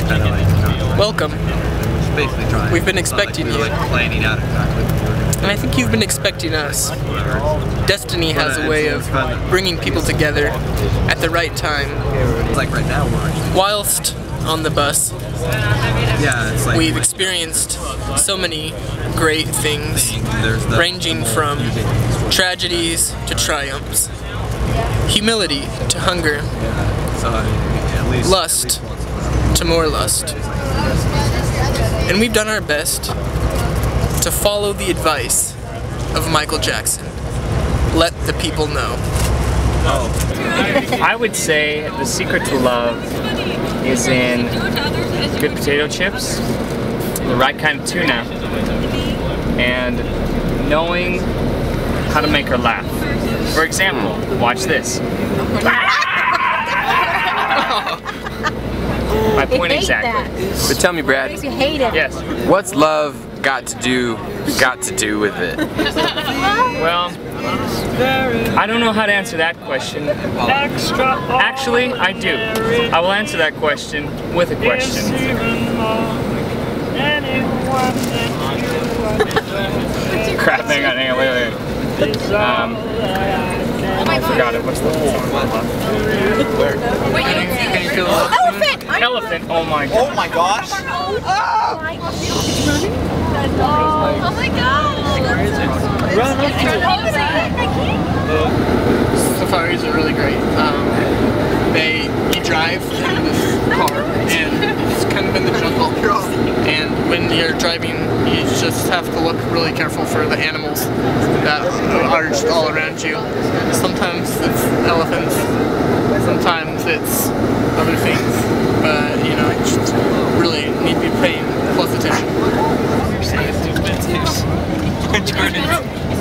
kind of like, Welcome. basically trying. We've been expecting you. Like planning out exactly what we're doing. And I think you've been expecting us. Destiny has a way of bringing people together at the right time. Like right now, we're Whilst on the bus, it's like we've experienced so many great things, ranging from tragedies to triumphs, humility to hunger, at least lust to more lust. And we've done our best to follow the advice of Michael Jackson. Let the people know. I would say the secret to love is in good potato chips, the right kind of tuna, and knowing how to make her laugh. For example, watch this. My point exactly. But tell me, Brad. You hate it. Yes. What's love got to do with it? Well, I don't know how to answer that question. Actually, I do. I will answer that question with a question. Crap, hang on, wait. I forgot it. What's the whole one? Elephant! Elephant, oh my god. Oh my gosh! Oh my god! Safaris are really great. You drive in this car and it's kind of in the jungle, and when you're driving you just have to look really careful for the animals that are just all around you. Sometimes it's elephants, sometimes it's other things, but you know, you just really need to be paying close attention. It's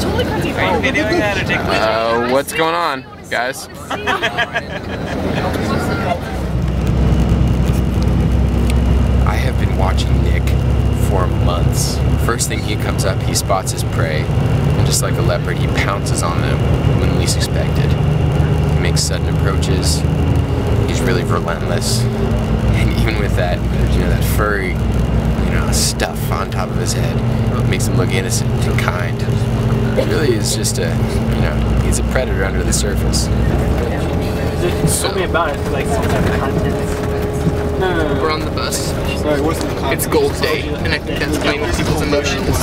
totally crazy. Are you videoing that or taking pictures? What's going on, guys? I have been watching Nick for months. First thing he comes up, he spots his prey, and just like a leopard, he pounces on them when least expected. He makes sudden approaches. He's really relentless, and even with that, you know, that furry, stuff on top of his head, it makes him look innocent and kind. He really is just he's a predator under the surface. Tell me about it. Like, We're on the bus. It's gold day, and I think that's playing with people's emotions.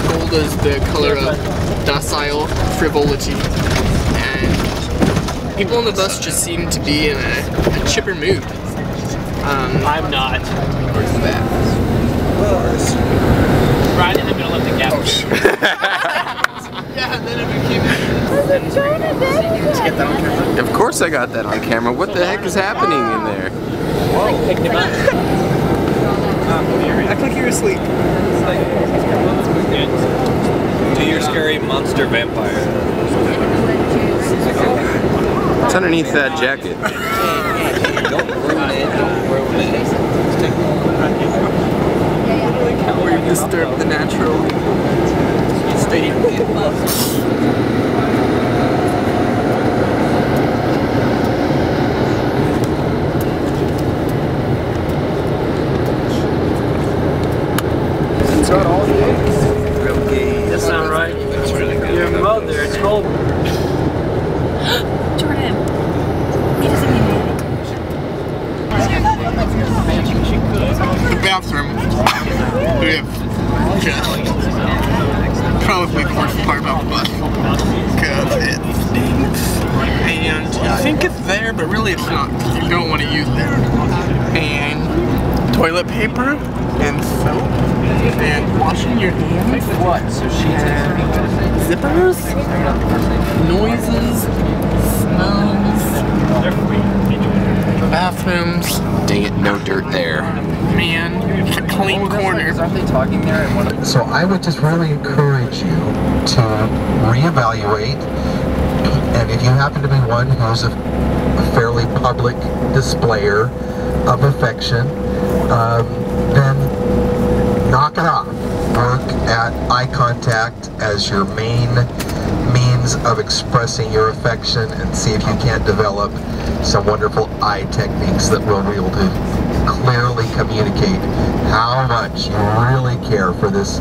Gold is the color of docile frivolity, and people on the bus just seem to be in a chipper mood. I'm not. Where's the bath? Right in the middle of the gap. Yeah, and then it became... Of course I got that on camera. What the heck is happening in there? Act like you're asleep. Do your scary monster vampire. What's underneath that jacket? Don't ruin it. Where you disturb the natural state. It's got all the eggs. That sound right? It's really good. Your mother told me. Jordan. He doesn't need The bathroom, we have just probably the worst part about the bus, because it stinks, and you think it's there, but really it's not, because you don't want to use it. And toilet paper, and soap, and washing your hands, zippers, noises, smells, bathrooms. Dang it, no dirt there. Man, it's a clean corner. So I would just really encourage you to reevaluate, and if you happen to be one who's a fairly public displayer of affection, then knock it off. Work at eye contact as your main means of expressing your affection, and see if you can't develop some wonderful eye techniques that will wield it. communicate how much you really care for this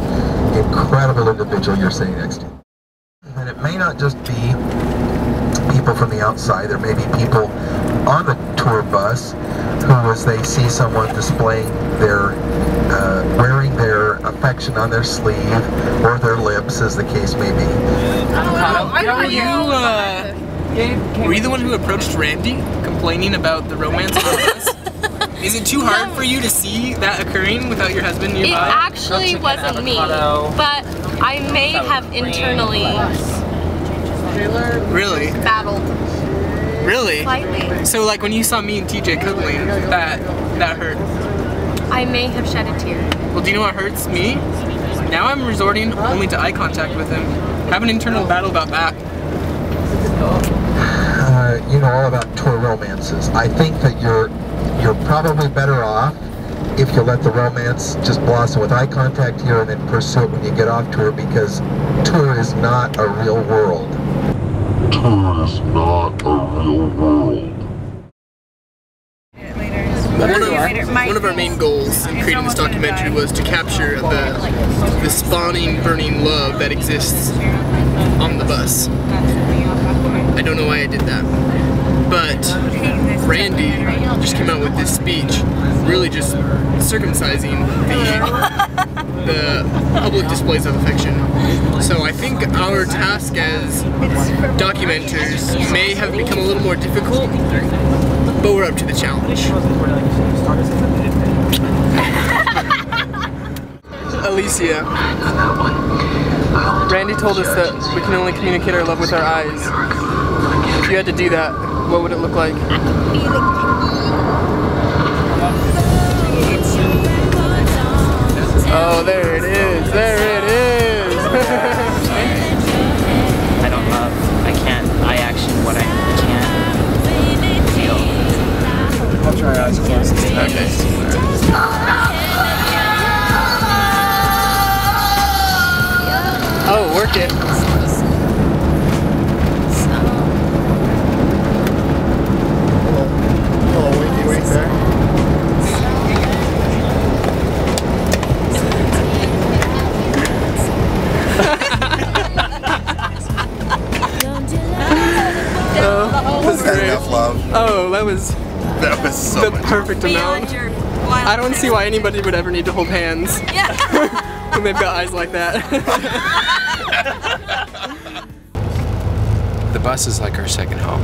incredible individual you're sitting next to. And it may not just be people from the outside. There may be people on the tour bus who, as they see someone displaying their, wearing their affection on their sleeve or their lips, as the case may be. Were you the one who approached Randy complaining about the romance of the bus? Is it too hard for you to see that occurring without your husband nearby? It actually wasn't me, but I may have internally really battled. Really? Slightly. So like when you saw me and TJ cuddling, that hurt. I may have shed a tear. Well, do you know what hurts me? Now I'm resorting only to eye contact with him. Have an internal battle about that. You know all about tour romances. I think that you're probably better off if you let the romance just blossom with eye contact here and then pursue it when you get off tour, because tour is not a real world. Tour is not a real world. One of our main goals in creating this documentary was to capture the spawning, burning love that exists on the bus. I don't know why I did that, but Randy just came out with this speech, really just circumcising the public displays of affection. So I think our task as documenters may have become a little more difficult, but we're up to the challenge. Alicia, Randy told us that we can only communicate our love with our eyes. If you had to do that, what would it look like? Oh, there it is! There it is! I don't love. I can't. I action what I can't feel. I'll try eyes closed. Okay. Oh, work it. Oh, wait there. Was that enough love? Oh, that was So the perfect amount. I don't see why anybody would ever need to hold hands when they've got eyes like that. The bus is like our second home.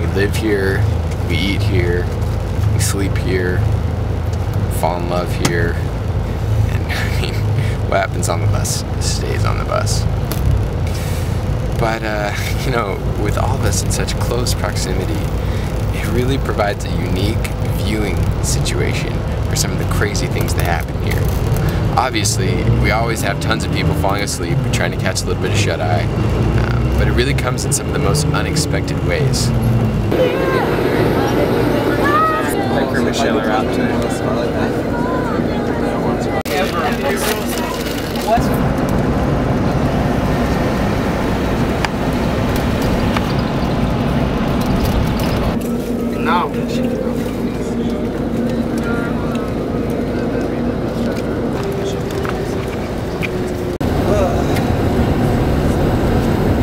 We live here, we eat here, we sleep here, fall in love here, and I mean, what happens on the bus stays on the bus. But, you know, with all of us in such close proximity, it really provides a unique viewing situation for some of the crazy things that happen here. Obviously, we always have tons of people falling asleep trying to catch a little bit of shut-eye, but it really comes in some of the most unexpected ways. Like for Michelle are out today. No.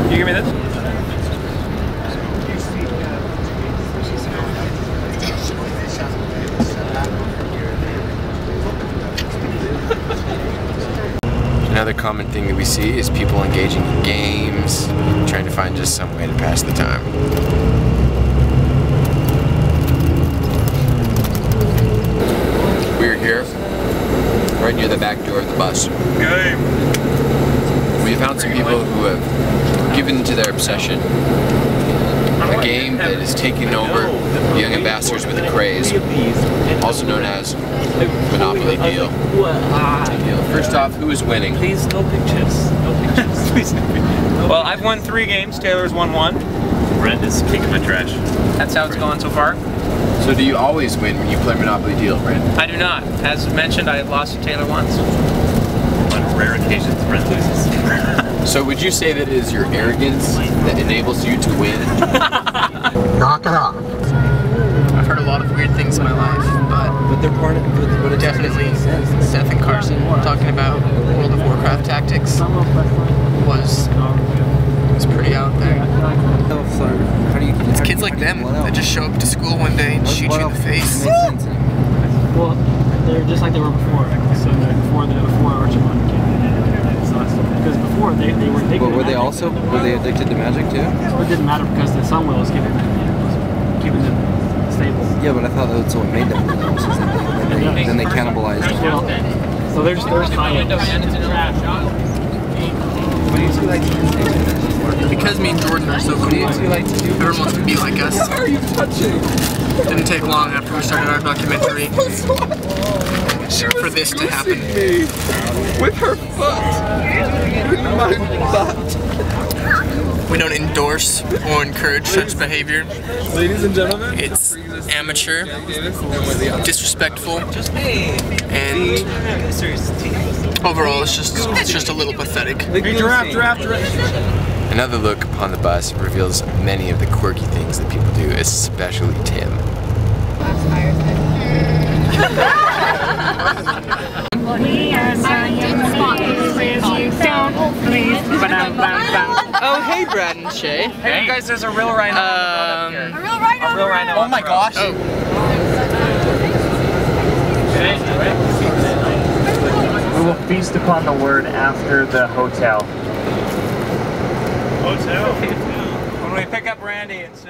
You give me this? Another common thing that we see is people engaging in games, trying to find just some way to pass the time. We're here, right near the back door of the bus. Game. We found some people who have given to their obsession. A game that is taking over the young ambassadors with a craze, also known as Monopoly Deal. First off, who is winning? Please, no pictures. No pictures. Please, no pictures. Well, I've won 3 games. Taylor's won 1. Brenda's kicking my trash. That's how it's going so far. So do you always win when you play Monopoly Deal, Brent? I do not. As mentioned, I have lost to Taylor once. On rare occasions, Brent loses. So would you say that it is your arrogance that enables you to win? Knock it off. I've heard a lot of weird things in my life, but their part of what it definitely Seth and Carson talking about World of Warcraft tactics was pretty out there. It's kids like them that just show up to school one day and shoot you in the face. Well, they're just like they were before. So before Archibald came in. Because before they were addicted. But were they addicted to magic too? It didn't matter because the sun was keeping them stable. Yeah, but I thought that's what made them. Then they cannibalized. So they're just fine. Because me and Jordan are so cool, everyone wants to be like us. Didn't take long after we started our documentary for this to happen. With her foot! With my butt! We don't endorse or encourage such behavior. Ladies and gentlemen, it's amateur, disrespectful, and overall it's just a little pathetic. Giraffe. Another look upon the bus reveals many of the quirky things that people do, especially Tim. Oh, hey, Brad and Shay. Hey, you guys, there's a real rhino. A real rhino? A real rhino. Oh my gosh. Oh. We will feast upon the word after the hotel. Hotel? When we pick up Randy and Sue.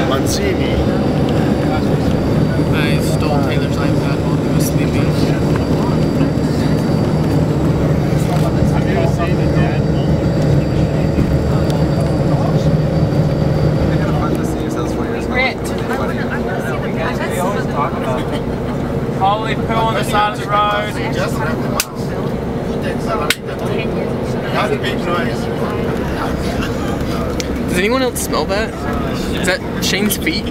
Mancini. I stole Taylor's iPad while he was sleeping. Holy poo on the side of the road. That's a big noise. Does anyone else smell that? Is that Shane's feet?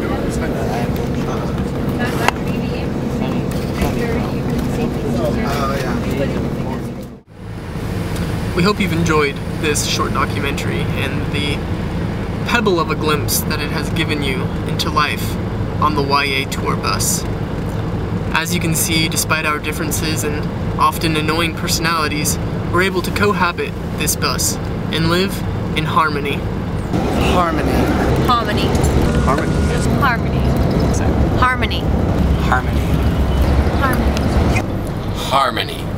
We hope you've enjoyed this short documentary and the pebble of a glimpse that it has given you into life on the YA tour bus. As you can see, despite our differences and often annoying personalities, we're able to cohabit this bus and live in harmony. Harmony. Harmony. Harmony. Harmony. Harmony. Harmony. Harmony. Harmony.